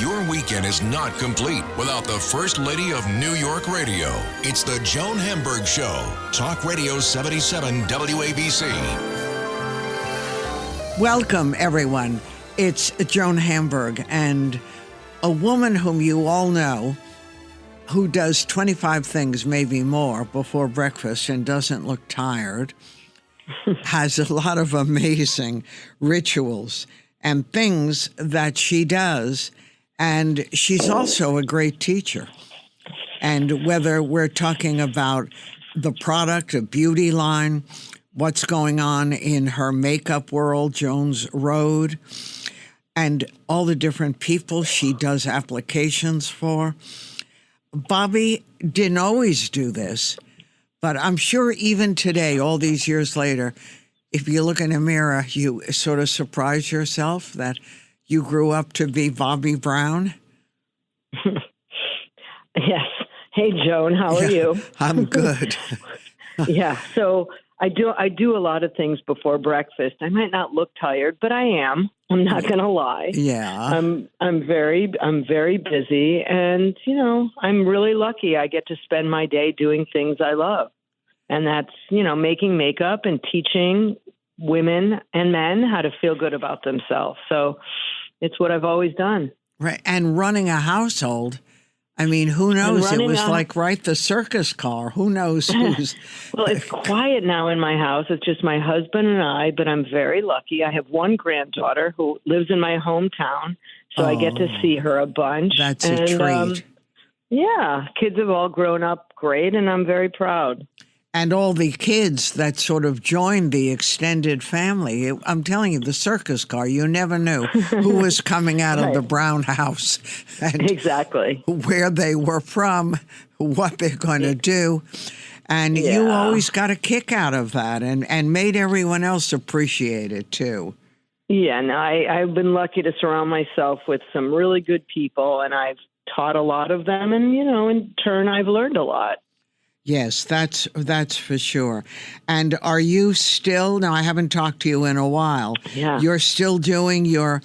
Your weekend is not complete without the First Lady of New York Radio. It's the Joan Hamburg Show. Talk Radio 77 WABC. Welcome, everyone. It's Joan Hamburg, and a woman whom you all know who does 25 things, maybe more, before breakfast and doesn't look tired, has a lot of amazing rituals and things that she does. And she's also a great teacher. And whether we're talking about the product, a beauty line, what's going on in her makeup world, Joan's Road, and all the different people she does applications for. Bobbi didn't always do this, but I'm sure even today, all these years later, if you look in a mirror, you sort of surprise yourself that you grew up to be Bobbi Brown. Yes. Hey, Joan, how are you? I'm good. Yeah. So I do a lot of things before breakfast. I might not look tired, but I am. I'm not going to lie. Yeah. I'm very busy, and I'm really lucky. I get to spend my day doing things I love, and that's making makeup and teaching women and men how to feel good about themselves. So it's what I've always done. Right. And running a household. I mean, who knows? It was like the circus car. Who knows who's... Well, it's quiet now in my house. It's just my husband and I, but I'm very lucky. I have one granddaughter who lives in my hometown, so I get to see her a bunch. That's a treat. Yeah, kids have all grown up great, and I'm very proud. And all the kids that sort of joined the extended family. I'm telling you, the circus car, you never knew who was coming out of the Brown house. And exactly. Where they were from, what they're going to do. And you always got a kick out of that and made everyone else appreciate it, too. Yeah, and I've been lucky to surround myself with some really good people, and I've taught a lot of them. And, in turn, I've learned a lot. Yes, that's for sure. And are you still, now I haven't talked to you in a while, you're still doing your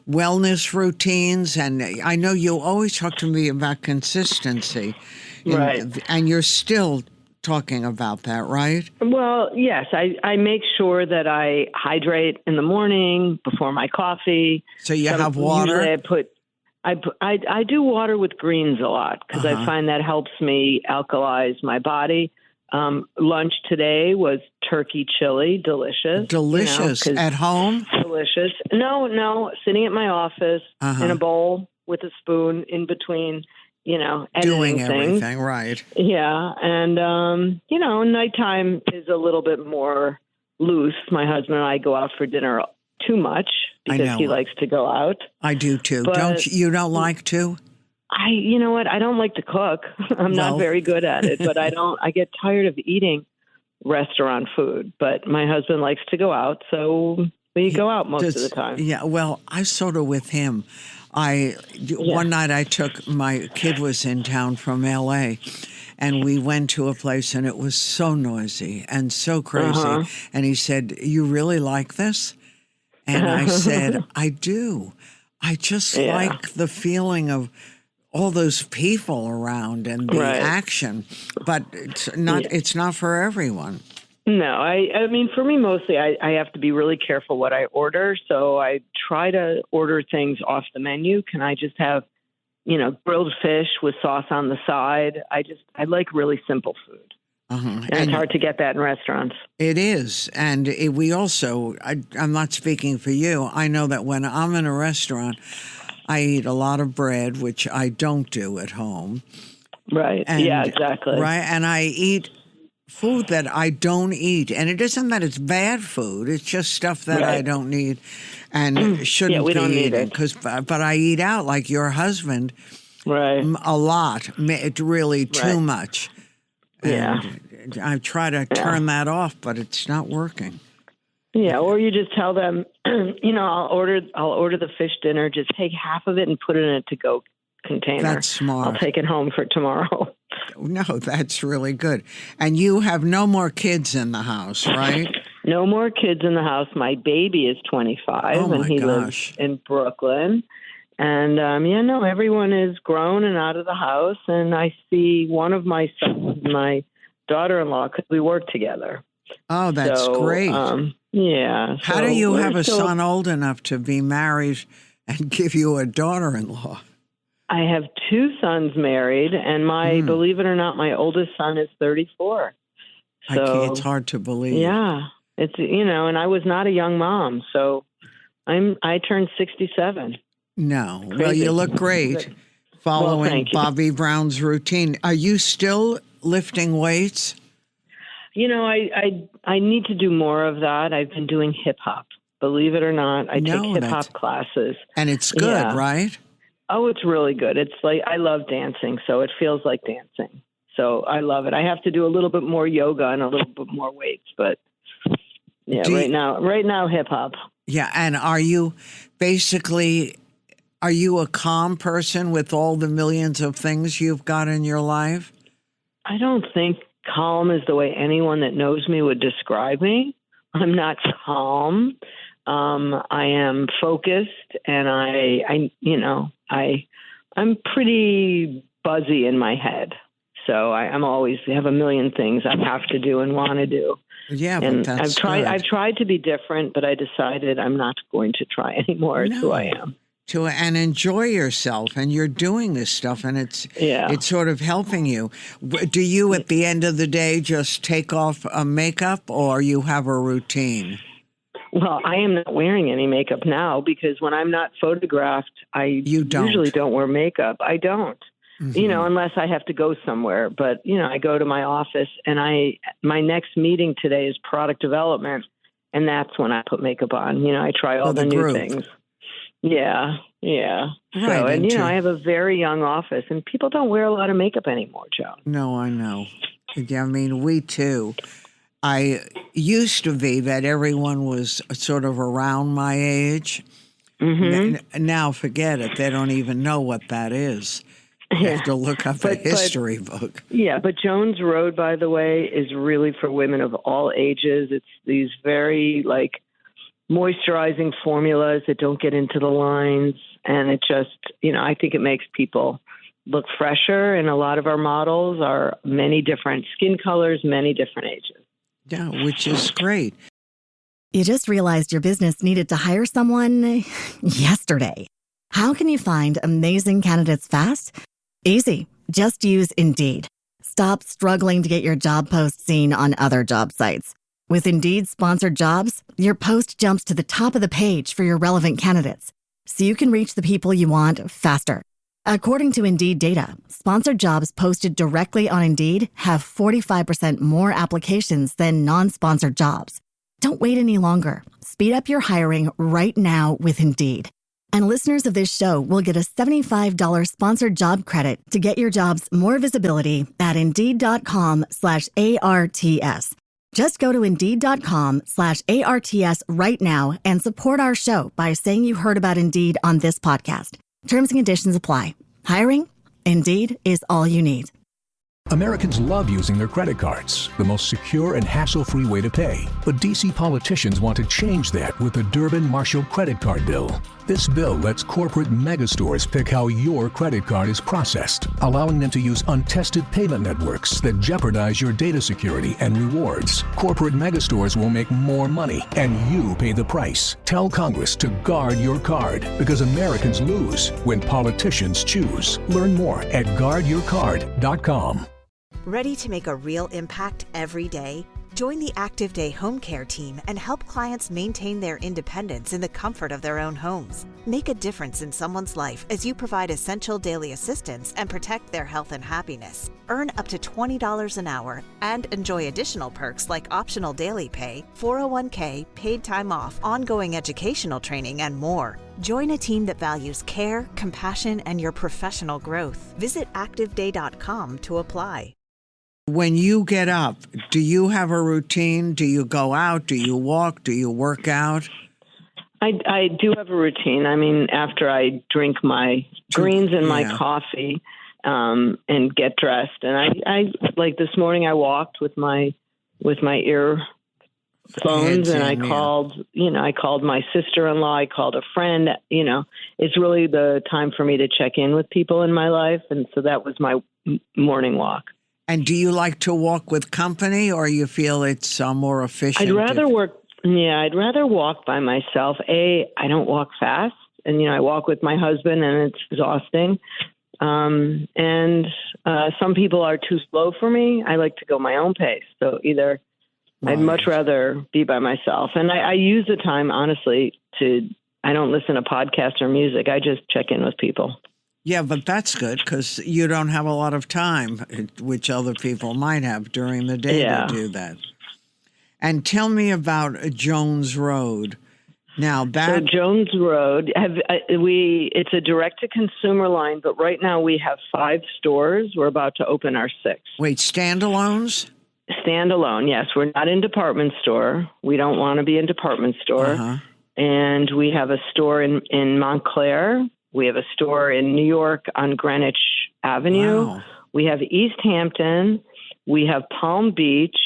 wellness routines? And I know you always talk to me about consistency. Right. And you're still talking about that, right? Well, yes, I make sure that I hydrate in the morning before my coffee. So you have water? Usually I do water with greens a lot because I find that helps me alkalize my body. Lunch today was turkey chili, delicious. Delicious. At home? Delicious. No, sitting at my office in a bowl with a spoon in between, editing doing everything, things. right. Yeah, and, nighttime is a little bit more loose. My husband and I go out for dinner too much because he likes to go out. I do too. But you don't like to? You know what? I don't like to cook. I'm not very good at it, but I get tired of eating restaurant food, but my husband likes to go out. So we go out most of the time. Yeah. Well, I sort of with him. One night my kid was in town from LA, and we went to a place and it was so noisy and so crazy. And he said, "You really like this?" And I said, I do. I just like the feeling of all those people around and the action. But it's not for everyone. No, I mean, for me, mostly, I have to be really careful what I order. So I try to order things off the menu. Can I just have, grilled fish with sauce on the side? I like really simple food. And it's hard to get that in restaurants. It is. And we also, I'm not speaking for you, I know that when I'm in a restaurant, I eat a lot of bread, which I don't do at home. Right. Yeah, exactly. Right. And I eat food that I don't eat. And it isn't that it's bad food. It's just stuff that I don't need and shouldn't be eating. But I eat out like your husband a lot. It's really too much. And I try to turn that off, but it's not working. Yeah, or you just tell them, I'll order the fish dinner. Just take half of it and put it in a to-go container. That's smart. I'll take it home for tomorrow. No, that's really good. And you have no more kids in the house, right? No more kids in the house. My baby is 25, and he lives in Brooklyn. And everyone is grown and out of the house. And I see one of my sons, my daughter-in-law, because we work together. Oh, that's great. Yeah. How do you have a son old enough to be married and give you a daughter-in-law? I have two sons married, and believe it or not, my oldest son is 34. So it's hard to believe. Yeah. It's, and I was not a young mom. So I turned 67. No. Crazy. Well, you look great following Bobbi Brown's routine. Are you still lifting weights? I need to do more of that. I've been doing hip hop. Believe it or not, I take hip hop classes. And it's good, right? Oh, it's really good. It's like, I love dancing, so it feels like dancing. So I love it. I have to do a little bit more yoga and a little bit more weights, but right now, hip hop. Yeah. And are you a calm person with all the millions of things you've got in your life? I don't think calm is the way anyone that knows me would describe me. I'm not calm. I am focused, and I'm pretty buzzy in my head. So I'm always have a million things I have to do and want to do. Yeah, and but that's I've tried to be different, but I decided I'm not going to try anymore. It's who I am. And enjoy yourself, and you're doing this stuff, and it's sort of helping you. Do you, at the end of the day, just take off makeup, or you have a routine? Well, I am not wearing any makeup now because when I'm not photographed, I usually don't wear makeup. I don't, unless I have to go somewhere. But, I go to my office, and my next meeting today is product development, and that's when I put makeup on. I try all the new things. Yeah. Right, So, and, I have a very young office, and people don't wear a lot of makeup anymore, Joan. No, I know. Yeah, I mean, we too. I used to be that everyone was sort of around my age. Mm-hmm. Now, forget it. They don't even know what that is. You have to look up a history book. Yeah, but Joan's Road, by the way, is really for women of all ages. It's these very, moisturizing formulas that don't get into the lines. And it just, I think it makes people look fresher. And a lot of our models are many different skin colors, many different ages. Yeah, which is great. You just realized your business needed to hire someone yesterday. How can you find amazing candidates fast? Easy. Just use Indeed. Stop struggling to get your job post seen on other job sites. With Indeed sponsored jobs, your post jumps to the top of the page for your relevant candidates, so you can reach the people you want faster. According to Indeed data, sponsored jobs posted directly on Indeed have 45% more applications than non-sponsored jobs. Don't wait any longer. Speed up your hiring right now with Indeed. And listeners of this show will get a $75 sponsored job credit to get your jobs more visibility at Indeed.com/ARTS. Just go to Indeed.com/ARTS right now and support our show by saying you heard about Indeed on this podcast. Terms and conditions apply. Hiring? Indeed is all you need. Americans love using their credit cards, the most secure and hassle-free way to pay. But D.C. politicians want to change that with the Durbin-Marshall credit card bill. This bill lets corporate megastores pick how your credit card is processed, allowing them to use untested payment networks that jeopardize your data security and rewards. Corporate megastores will make more money, and you pay the price. Tell Congress to guard your card, because Americans lose when politicians choose. Learn more at guardyourcard.com. Ready to make a real impact every day? Join the Active Day Home Care team and help clients maintain their independence in the comfort of their own homes. Make a difference in someone's life as you provide essential daily assistance and protect their health and happiness. Earn up to $20 an hour and enjoy additional perks like optional daily pay, 401k, paid time off, ongoing educational training, and more. Join a team that values care, compassion, and your professional growth. Visit activeday.com to apply. When you get up, do you have a routine? Do you go out? Do you walk? Do you work out? I do have a routine. I mean, after I drink my greens and my coffee and get dressed. And I like this morning I walked with my earphones phones, and I Yeah. called my sister-in-law, I called a friend. It's really the time for me to check in with people in my life. And so that was my morning walk. And do you like to walk with company, or you feel it's more efficient? I'd rather walk by myself. I don't walk fast, and I walk with my husband, and it's exhausting. And some people are too slow for me. I like to go my own pace. So either I'd much rather be by myself. And I use the time, honestly, I don't listen to podcasts or music. I just check in with people. Yeah, but that's good because you don't have a lot of time, which other people might have during the day to do that. And tell me about Jones Road. Now So Jones Road, it's a direct-to-consumer line, but right now we have 5 stores. We're about to open our 6th. Wait, standalones? Standalone, yes. We're not in department store. We don't want to be in department store. And we have a store in Montclair. We have a store in New York on Greenwich Avenue. Wow. We have East Hampton. We have Palm Beach.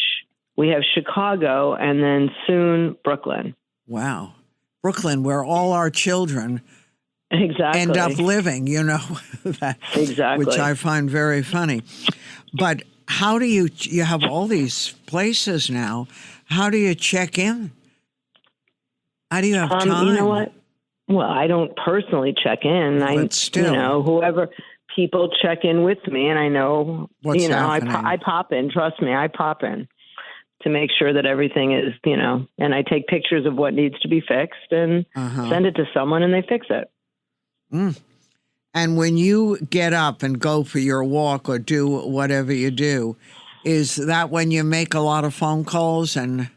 We have Chicago, and then soon Brooklyn. Wow. Brooklyn, where all our children exactly end up living, that, exactly, which I find very funny. But how do you have all these places now? How do you check in? How do you have time? You know what? Well, I don't personally check in. But still, whoever people check in with me, and I know, what's happening. I pop in. Trust me, I pop in to make sure that everything is, and I take pictures of what needs to be fixed and send it to someone and they fix it. And when you get up and go for your walk or do whatever you do, is that when you make a lot of phone calls and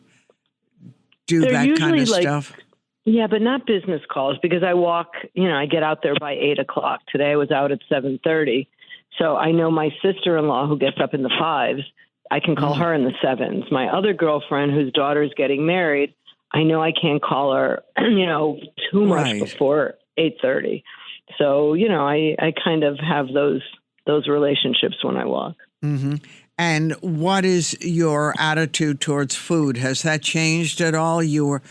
do that kind of stuff? Yeah, but not business calls because I walk, I get out there by 8:00. Today I was out at 7:30. So I know my sister-in-law who gets up in the 5s, I can call her in the 7s. My other girlfriend whose daughter's getting married, I know I can't call her, too much before 8:30. So, I kind of have those relationships when I walk. Mm-hmm. And what is your attitude towards food? Has that changed at all? You were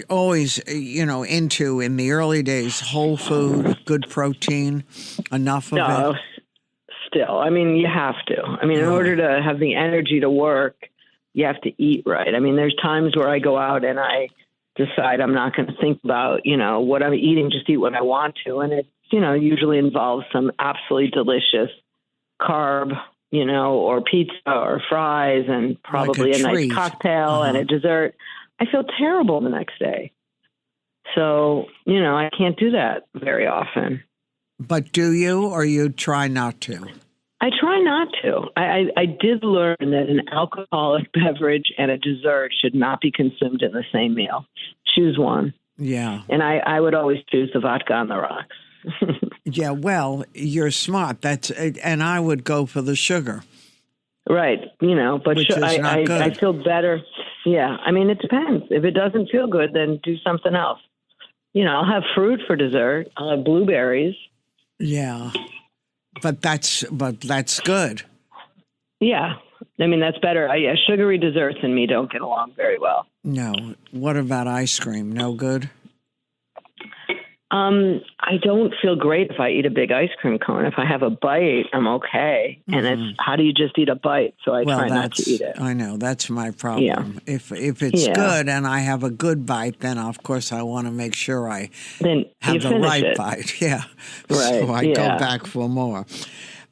always, into, in the early days, whole food, good protein, enough of it? Still, you have to. In order to have the energy to work, you have to eat right. There's times where I go out and I decide I'm not going to think about, what I'm eating, just eat what I want to. And it, usually involves some absolutely delicious carb, or pizza or fries and probably like a nice cocktail and a dessert. I feel terrible the next day. So, I can't do that very often. But do you, or you try not to? I try not to. I did learn that an alcoholic beverage and a dessert should not be consumed in the same meal. Choose one. Yeah. And I would always choose the vodka on the rocks. Yeah, well, you're smart. And I would go for the sugar. Right. But which is not good. I feel better. Yeah. It depends. If it doesn't feel good, then do something else. I'll have fruit for dessert. I'll have blueberries. Yeah. But that's good. Yeah. That's better. Sugary desserts and me don't get along very well. No. What about ice cream? No good? I don't feel great if I eat a big ice cream cone. If I have a bite, I'm okay. And it's how do you just eat a bite? So I try not to eat it. I know. That's my problem. Yeah. If it's good and I have a good bite, then of course I want to make sure I have the right bite. Yeah. Right. So I go back for more.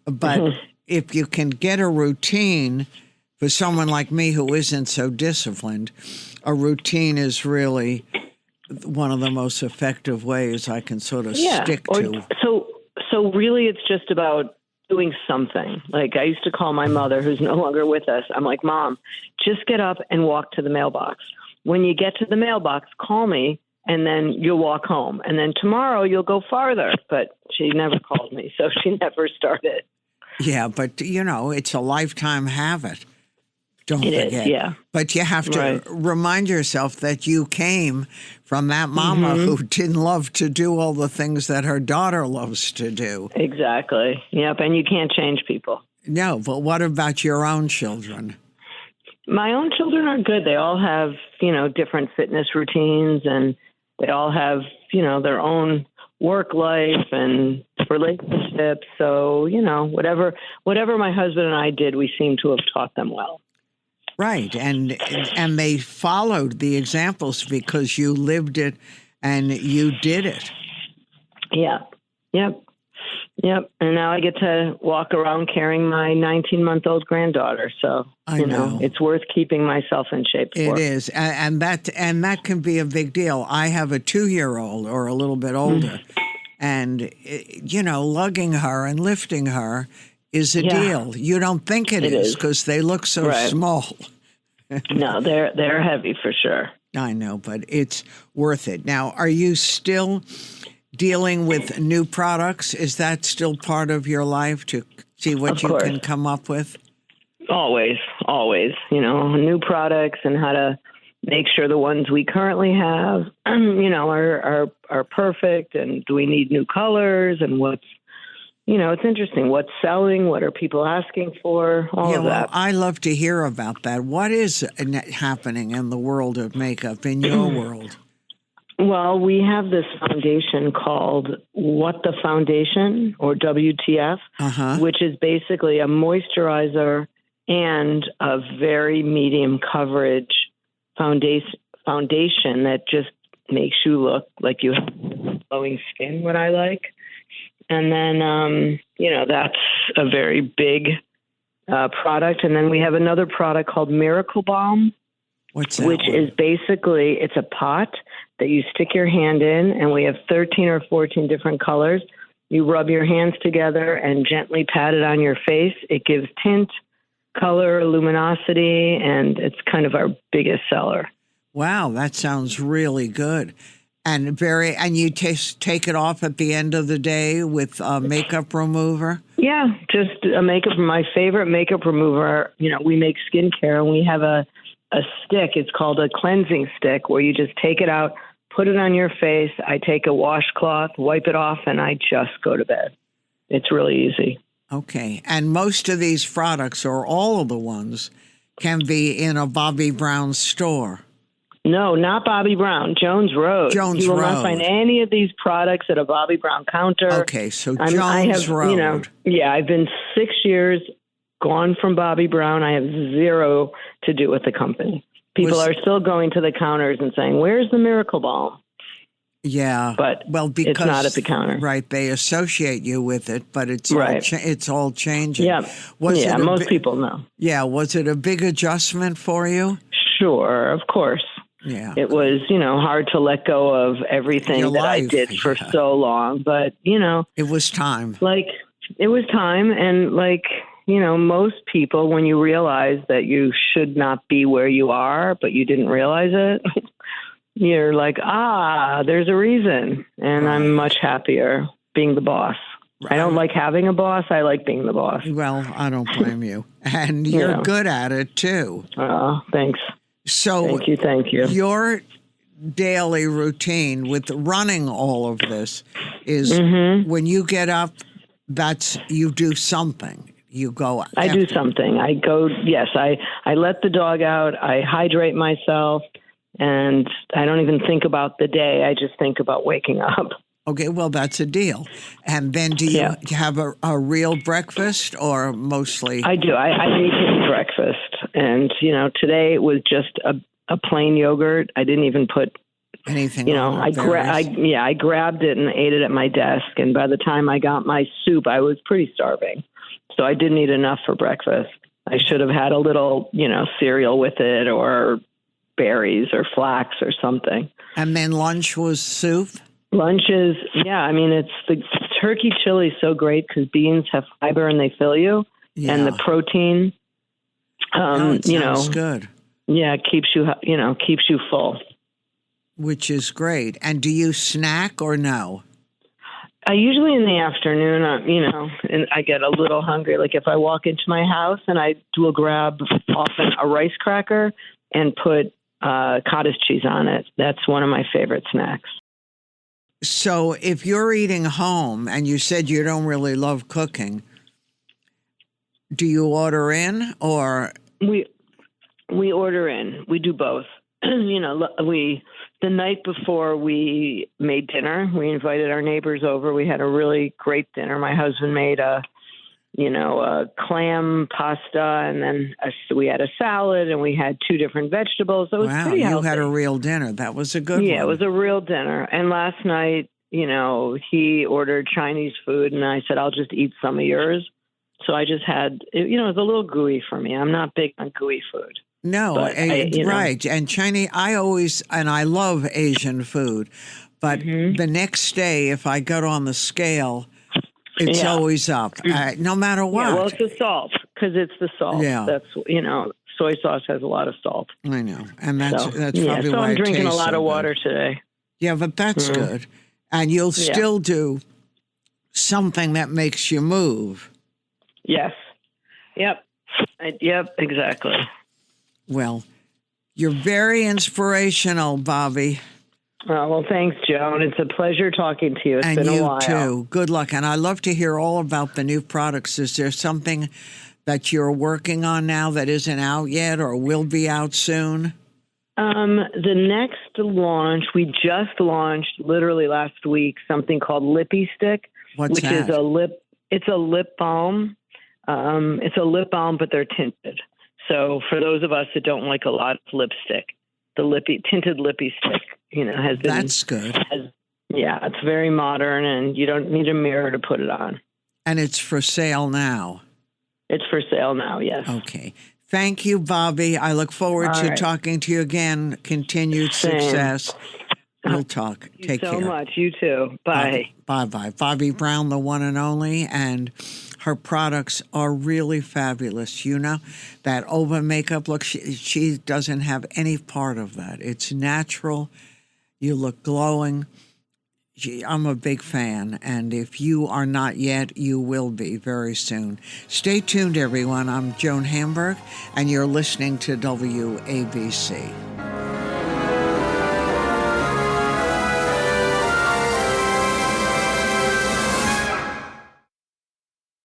But if you can get a routine for someone like me who isn't so disciplined, a routine is really one of the most effective ways I can sort of stick to. So really it's just about doing something. Like I used to call my mother, who's no longer with us. I'm like, Mom, just get up and walk to the mailbox. When you get to the mailbox, call me and then you'll walk home. And then tomorrow you'll go farther. But she never called me, so she never started. Yeah, but it's a lifetime habit. Don't forget. Is, yeah. But you have to remind yourself that you came from that mama who didn't love to do all the things that her daughter loves to do. Exactly. Yep. And you can't change people. No, but what about your own children? My own children are good. They all have, different fitness routines, and they all have, their own work life and relationships. So, whatever my husband and I did, we seem to have taught them well. Right. And they followed the examples because you lived it and you did it. Yeah. Yep. And now I get to walk around carrying my 19-month-old granddaughter. So, I know. It's worth keeping myself in shape for. It is. And that can be a big deal. I have a 2-year-old or a little bit older. And, lugging her and lifting her is a deal. You don't think it is because they look so small. No, they're heavy for sure. I know, but it's worth it. Now, are you still dealing with new products? Is that still part of your life to see what you can come up with? Always. New products and how to make sure the ones we currently have, are perfect. And do we need new colors? And what's, it's interesting. What's selling? What are people asking for? All of that. I love to hear about that. What is happening in the world of makeup, in your world? Well, we have this foundation called What the Foundation, or WTF, which is basically a moisturizer and a very medium coverage foundation that just makes you look like you have glowing skin, what I like. And then, that's a very big product. And then we have another product called Miracle Balm. What's that? Which is basically, it's a pot that you stick your hand in, and we have 13 or 14 different colors. You rub your hands together and gently pat it on your face. It gives tint, color, luminosity, and it's kind of our biggest seller. Wow, that sounds really good. And you take it off at the end of the day with a makeup remover? Yeah, just my favorite makeup remover. We make skincare, and we have a stick. It's called a cleansing stick, where you just take it out, put it on your face. I take a washcloth, wipe it off, and I just go to bed. It's really easy. Okay. And most of these products, or all of the ones, can be in a Bobbi Brown store. No, not Bobbi Brown. Jones Road. You will not find any of these products at a Bobbi Brown counter. Okay, so Jones Road. I've been 6 years gone from Bobbi Brown. I have zero to do with the company. People are still going to the counters and saying, "Where's the Miracle Balm?" Yeah, but because it's not at the counter, right? They associate you with it, but it's it's all changing. Yeah, most people know. Yeah, was it a big adjustment for you? Sure, of course. Yeah, it was. Hard to let go of everything that I did for so long, but it was time. It was time, and most people, when you realize that you should not be where you are, but you didn't realize it, you're like, there's a reason. And I'm much happier being the boss. Right. I don't like having a boss. I like being the boss. Well, I don't blame you. And you're good at it, too. Thanks. So thank you. Your daily routine with running all of this is when you get up, you do something. You go. I do something. I go. Yes, I let the dog out. I hydrate myself, and I don't even think about the day. I just think about waking up. Okay, well, that's a deal. And then do you have a real breakfast, or mostly? I do. I make it breakfast, and today it was just a plain yogurt. I didn't even put anything. I grabbed it and ate it at my desk, and by the time I got my soup, I was pretty starving. So I didn't eat enough for breakfast. I should have had a little, cereal with it, or berries or flax or something. And then lunch was soup? Lunch is, it's the turkey chili is so great because beans have fiber and they fill you. Yeah. And the protein, sounds good. Yeah, keeps you full. Which is great. And do you snack or no? I usually in the afternoon, and I get a little hungry. Like if I walk into my house and I will grab often a rice cracker and put cottage cheese on it. That's one of my favorite snacks. So if you're eating home and you said you don't really love cooking, do you order in or? We order in. We do both. The night before we made dinner, we invited our neighbors over. We had a really great dinner. My husband made a clam pasta, and then we had a salad, and we had 2 different vegetables. So it was pretty healthy. You had a real dinner. That was a good one. Yeah, it was a real dinner. And last night, he ordered Chinese food, and I said, I'll just eat some of yours. So I just had, it was a little gooey for me. I'm not big on gooey food. No, right. And Chinese, I love Asian food, but the next day, if I go on the scale, it's always up, no matter what. Yeah, well, it's the salt, because it's the salt. Yeah. That's, soy sauce has a lot of salt. I know. And that's probably why so I'm drinking a lot so of water today. Yeah, but that's good. And you'll still do something that makes you move. Yes. Yep. Yep, exactly. Well, you're very inspirational, Bobbi. Oh, well, thanks, Joan. It's a pleasure talking to you. It's been a while. And you, too. Good luck. And I'd love to hear all about the new products. Is there something that you're working on now that isn't out yet or will be out soon? The next launch, we just launched literally last week, something called Lippy Stick. What's that? It's a lip balm. It's a lip balm, but they're tinted. So for those of us that don't like a lot of lipstick, the tinted lippy stick, has been. That's good. It's very modern, and you don't need a mirror to put it on. And it's for sale now. It's for sale now, yes. Okay. Thank you, Bobbi. I look forward to talking to you again. Continued success. We'll talk. Take care. Thank you so much. You too. Bye. Bye-bye. Bobbi Brown, the one and only, and her products are really fabulous. That over makeup look, she doesn't have any part of that. It's natural. You look glowing. I'm a big fan, and if you are not yet, you will be very soon. Stay tuned, everyone. I'm Joan Hamburg, and you're listening to WABC.